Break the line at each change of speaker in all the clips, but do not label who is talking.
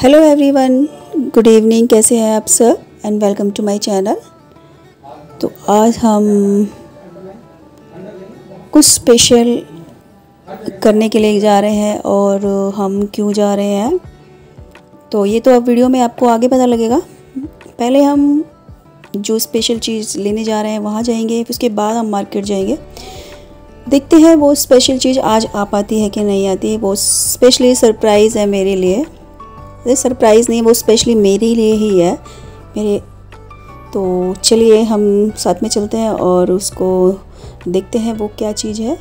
Hello everyone, good evening. कैसे हैं आप सब and welcome to my channel. तो आज हम कुछ स्पेशल करने के लिए जा रहे हैं और हम क्यों जा रहे हैं तो ये तो अब वीडियो में आपको आगे पता लगेगा। पहले हम जो स्पेशल चीज़ लेने जा रहे हैं वहाँ जाएंगे, फिर उसके बाद हम मार्केट जाएंगे। देखते हैं वो स्पेशल चीज़ आज आ पाती है कि नहीं आती। वो स्पेशली सरप्राइज़ है मेरे लिए। सरप्राइज़ नहीं, वो स्पेशली मेरे लिए ही है मेरे। तो चलिए हम साथ में चलते हैं और उसको देखते हैं वो क्या चीज़ है।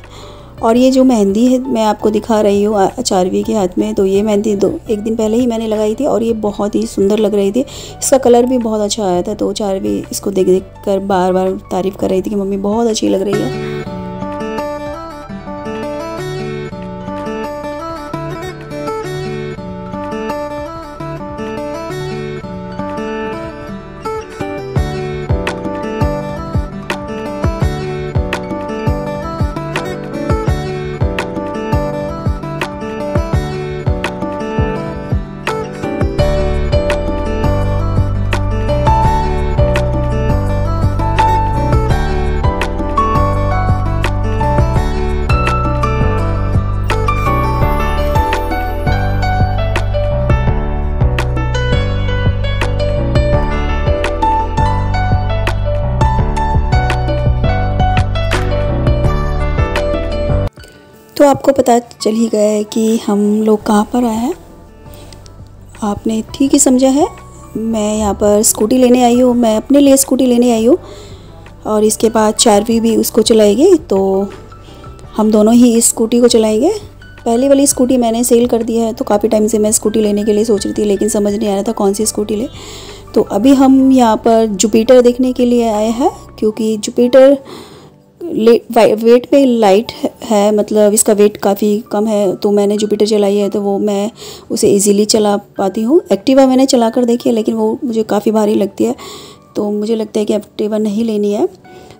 और ये जो मेहंदी है मैं आपको दिखा रही हूँ चारवी के हाथ में। तो ये मेहंदी एक दिन पहले ही मैंने लगाई थी और ये बहुत ही सुंदर लग रही थी। इसका कलर भी बहुत अच्छा आया था। तो चारवी इसको देख देख कर बार बार तारीफ़ कर रही थी कि मम्मी बहुत अच्छी लग रही है। तो आपको पता चल ही गया है कि हम लोग कहाँ पर आए हैं। आपने ठीक ही समझा है। मैं यहाँ पर स्कूटी लेने आई हूँ, मैं अपने लिए स्कूटी लेने आई हूँ और इसके बाद चारवी भी उसको चलाएगी। तो हम दोनों ही इस स्कूटी को चलाएंगे। पहली वाली स्कूटी मैंने सेल कर दिया है। तो काफ़ी टाइम से मैं स्कूटी लेने के लिए सोच रही थी, लेकिन समझ नहीं आ रहा था कौन सी स्कूटी ले। तो अभी हम यहाँ पर जुपिटर देखने के लिए आए हैं, क्योंकि जुपिटर वेट पे लाइट है, मतलब इसका वेट काफ़ी कम है। तो मैंने जुपिटर चलाई है तो वो मैं उसे इजीली चला पाती हूँ। एक्टिवा मैंने चला कर देखी है, लेकिन वो मुझे काफ़ी भारी लगती है। तो मुझे लगता है कि एक्टिवा नहीं लेनी है।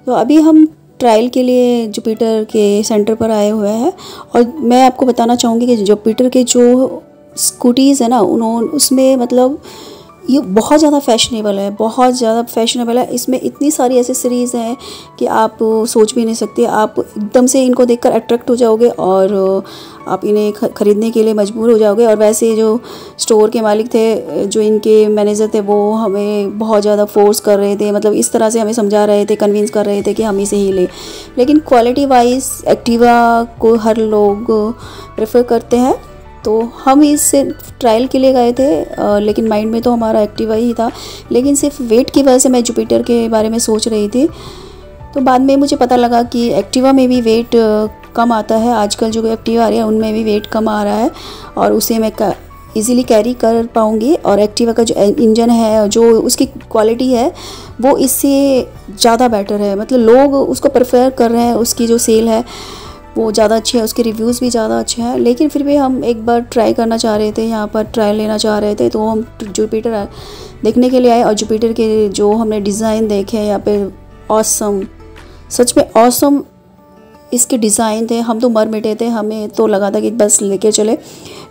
तो अभी हम ट्रायल के लिए जुपिटर के सेंटर पर आए हुए हैं। और मैं आपको बताना चाहूँगी कि जुपिटर के जो स्कूटीज़ है ना, उन्होंने उसमें मतलब ये बहुत ज़्यादा फैशनेबल है, बहुत ज़्यादा फैशनेबल है। इसमें इतनी सारी एसेसरीज़ हैं कि आप सोच भी नहीं सकते। आप एकदम से इनको देखकर अट्रैक्ट हो जाओगे और आप इन्हें ख़रीदने के लिए मजबूर हो जाओगे। और वैसे जो स्टोर के मालिक थे, जो इनके मैनेजर थे, वो हमें बहुत ज़्यादा फोर्स कर रहे थे, मतलब इस तरह से हमें समझा रहे थे, कन्विंस कर रहे थे कि हम इसे ही लें। लेकिन क्वालिटी वाइज एक्टिवा को हर लोग प्रेफर करते हैं। तो हम इससे ट्रायल के लिए गए थे, लेकिन माइंड में तो हमारा एक्टिवा ही था। लेकिन सिर्फ वेट की वजह से मैं जुपिटर के बारे में सोच रही थी। तो बाद में मुझे पता लगा कि एक्टिवा में भी वेट कम आता है। आजकल जो एक्टिवा आ रही है उनमें भी वेट कम आ रहा है और उसे मैं इजीली कैरी कर पाऊँगी। और एक्टिवा का जो इंजन है, जो उसकी क्वालिटी है, वो इससे ज़्यादा बेटर है। मतलब लोग उसको प्रेफर कर रहे हैं, उसकी जो सेल है वो ज़्यादा अच्छी है, उसके रिव्यूज़ भी ज़्यादा अच्छे हैं। लेकिन फिर भी हम एक बार ट्राई करना चाह रहे थे, यहाँ पर ट्रायल लेना चाह रहे थे। तो हम जुपिटर देखने के लिए आए और जुपिटर के जो हमने डिज़ाइन देखे यहाँ पे, ऑसम, सच में ऑसम इसके डिज़ाइन थे। हम तो मर मिटे थे, हमें तो लगा था कि बस लेके चले।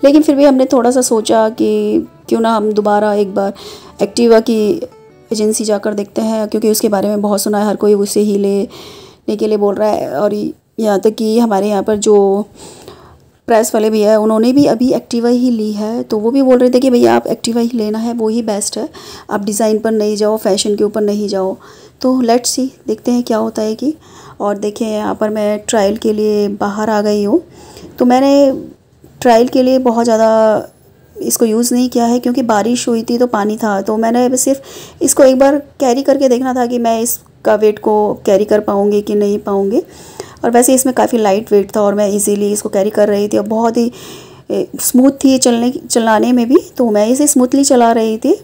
लेकिन फिर भी हमने थोड़ा सा सोचा कि क्यों ना हम दोबारा एक बार एक्टिवा की एजेंसी जाकर देखते हैं, क्योंकि उसके बारे में बहुत सुना है, हर कोई उसे ही लेने के लिए बोल रहा है। और यहाँ तक कि हमारे यहाँ पर जो प्रेस वाले भैया है, उन्होंने भी अभी एक्टिवा ही ली है। तो वो भी बोल रहे थे कि भैया आप एक्टिवा ही लेना है, वो ही बेस्ट है, आप डिज़ाइन पर नहीं जाओ, फैशन के ऊपर नहीं जाओ। तो लेट्स सी, देखते हैं क्या होता है कि। और देखिए यहाँ पर मैं ट्रायल के लिए बाहर आ गई हूँ। तो मैंने ट्रायल के लिए बहुत ज़्यादा इसको यूज़ नहीं किया है, क्योंकि बारिश हुई थी तो पानी था। तो मैंने सिर्फ इसको एक बार कैरी करके देखना था कि मैं इसका वेट को कैरी कर पाऊँगी कि नहीं पाऊँगी। और वैसे इसमें काफ़ी लाइट वेट था और मैं इजीली इसको कैरी कर रही थी और बहुत ही स्मूथ थी चलाने में भी। तो मैं इसे स्मूथली चला रही थी।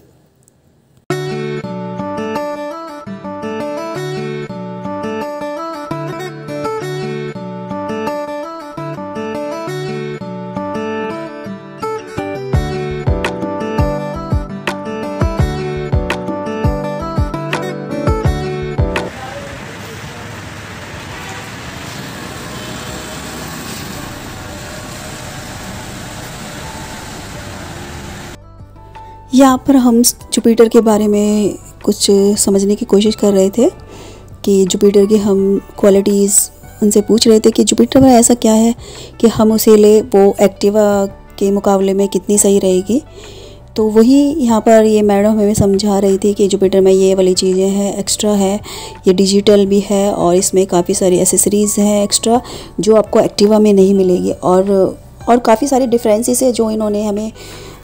यहाँ पर हम जुपिटर के बारे में कुछ समझने की कोशिश कर रहे थे कि जुपिटर की हम क्वालिटीज़ उनसे पूछ रहे थे कि जुपिटर में ऐसा क्या है कि हम उसे ले, वो एक्टिवा के मुकाबले में कितनी सही रहेगी। तो वही यहाँ पर ये मैडम हमें समझा रही थी कि जुपिटर में ये वाली चीज़ें हैं, एक्स्ट्रा है, ये डिजिटल भी है और इसमें काफ़ी सारी एसेसरीज़ हैं एक्स्ट्रा जो आपको एक्टिवा में नहीं मिलेगी। और काफ़ी सारे डिफरेंसेस है जो इन्होंने हमें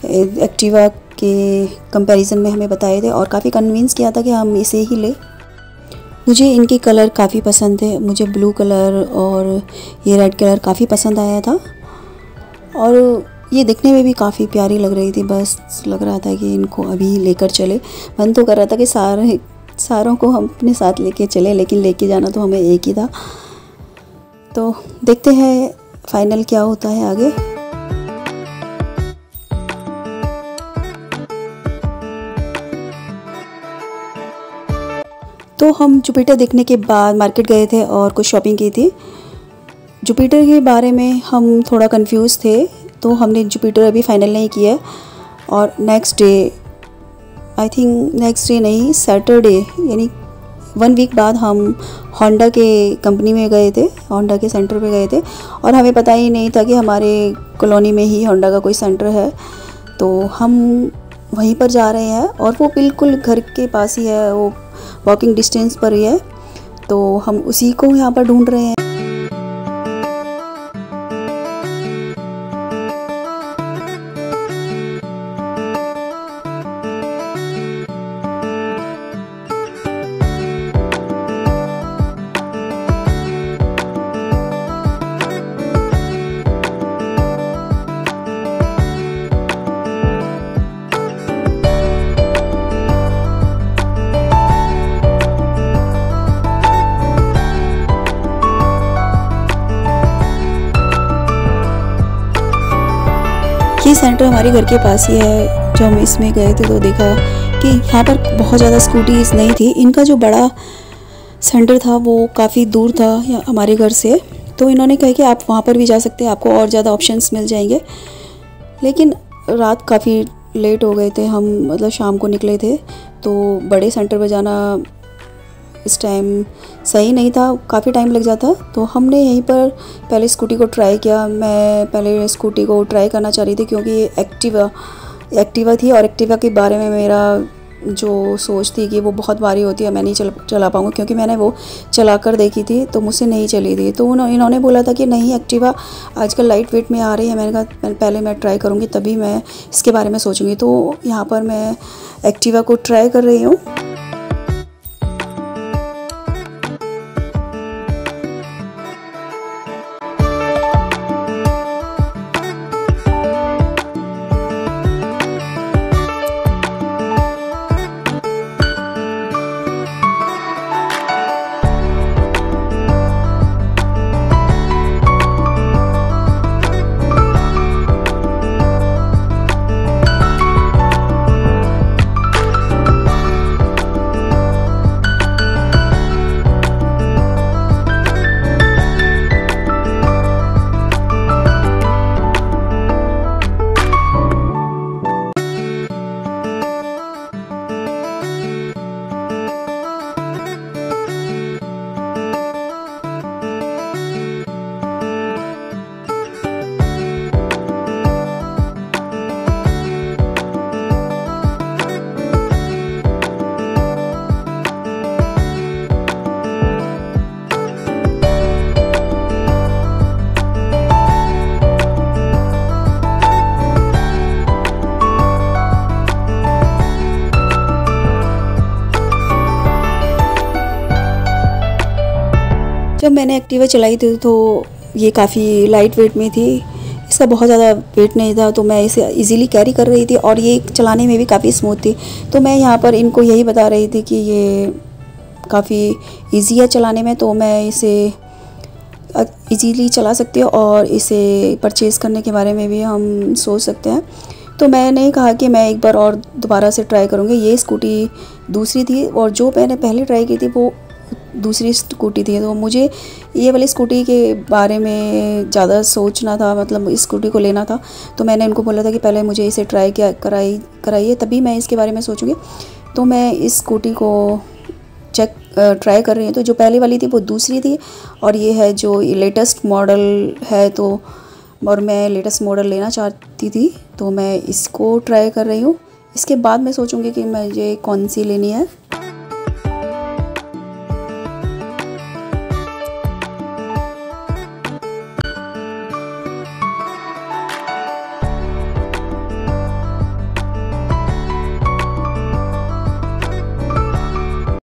एक्टिवा के कंपैरिजन में हमें बताए थे और काफ़ी कन्विंस किया था कि हम इसे ही लें। मुझे इनके कलर काफ़ी पसंद है, मुझे ब्लू कलर और ये रेड कलर काफ़ी पसंद आया था और ये दिखने में भी काफ़ी प्यारी लग रही थी। बस लग रहा था कि इनको अभी लेकर चले। मन तो कर रहा था कि सारों को हम अपने साथ लेके चले, लेकिन लेके जाना तो हमें एक ही था। तो देखते हैं फाइनल क्या होता है आगे। तो हम जुपिटर देखने के बाद मार्केट गए थे और कुछ शॉपिंग की थी। जुपिटर के बारे में हम थोड़ा कंफ्यूज थे, तो हमने जुपिटर अभी फाइनल नहीं किया और next day, I think next day नहीं, सैटरडे यानी 1 वीक बाद हम होंडा के कंपनी में गए थे, होंडा के सेंटर पे गए थे और हमें पता ही नहीं था कि हमारे कॉलोनी में ही होंडा का कोई सेंटर है। तो हम वहीं पर जा रहे हैं और वो बिल्कुल घर के पास ही है, वो वॉकिंग डिस्टेंस पर ही है। तो हम उसी को यहाँ पर ढूंढ रहे हैं। ये सेंटर हमारे घर के पास ही है। जो हम इसमें गए थे तो देखा कि यहाँ पर बहुत ज़्यादा स्कूटीज़ नहीं थी। इनका जो बड़ा सेंटर था वो काफ़ी दूर था हमारे घर से, तो इन्होंने कहा कि आप वहाँ पर भी जा सकते हैं, आपको और ज़्यादा ऑप्शंस मिल जाएंगे। लेकिन रात काफ़ी लेट हो गए थे, हम मतलब शाम को निकले थे, तो बड़े सेंटर पर जाना इस टाइम सही नहीं था, काफ़ी टाइम लग जाता। तो हमने यहीं पर पहले स्कूटी को ट्राई किया। मैं पहले स्कूटी को ट्राई करना चाह रही थी क्योंकि ये एक्टिवा थी और एक्टिवा के बारे में मेरा जो सोच थी कि वो बहुत भारी होती है, मैं नहीं चला पाऊँगा, क्योंकि मैंने वो चला कर देखी थी तो मुझसे नहीं चली थी। तो इन्होंने बोला था कि नहीं, एक्टिवा आजकल लाइट वेट में आ रही है। मैंने कहा पहले मैं ट्राई करूँगी तभी मैं इसके बारे में सोचूँगी। तो यहाँ पर मैं एक्टिवा को ट्राई कर रही हूँ। जब मैंने एक्टिवा चलाई थी तो ये काफ़ी लाइट वेट में थी, इसका बहुत ज़्यादा वेट नहीं था, तो मैं इसे इजीली कैरी कर रही थी और ये चलाने में भी काफ़ी स्मूथ थी। तो मैं यहाँ पर इनको यही बता रही थी कि ये काफ़ी इजी है चलाने में, तो मैं इसे इजीली चला सकती हूँ और इसे परचेज़ करने के बारे में भी हम सोच सकते हैं। तो मैंने कहा कि मैं एक बार और दोबारा से ट्राई करूँगी। ये स्कूटी दूसरी थी और जो मैंने पहले ट्राई की थी वो दूसरी स्कूटी थी, तो मुझे ये वाली स्कूटी के बारे में ज़्यादा सोचना था, मतलब इस स्कूटी को लेना था। तो मैंने इनको बोला था कि पहले मुझे इसे ट्राई कराइए, तभी मैं इसके बारे में सोचूंगी। तो मैं इस स्कूटी को ट्राई कर रही हूँ। तो जो पहले वाली थी वो दूसरी थी, और ये है जो लेटेस्ट मॉडल है। तो और मैं लेटेस्ट मॉडल लेना चाहती थी, तो मैं इसको ट्राई कर रही हूँ। इसके बाद मैं सोचूंगी कि मुझे कौन सी लेनी है।